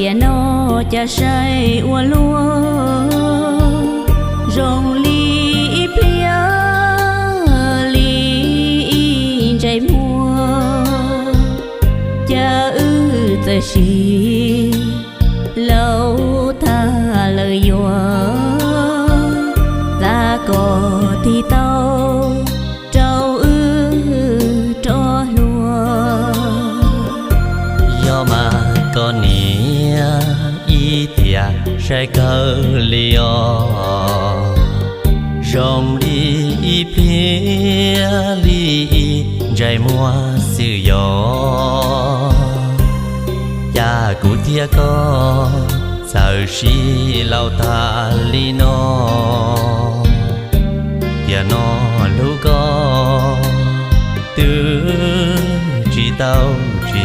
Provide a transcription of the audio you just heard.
tiền nó cha say ua lúa rong li plia li trái mùa cha tờ xì lâu tha lời dùa ta có thì tao trâu cho lúa do mà con nia y tia sẽ cơ liò rong đi phía li trái mùa sự gió cha cụ tia có sao xí lâu ta li nó tia nó lu có từ chỉ tao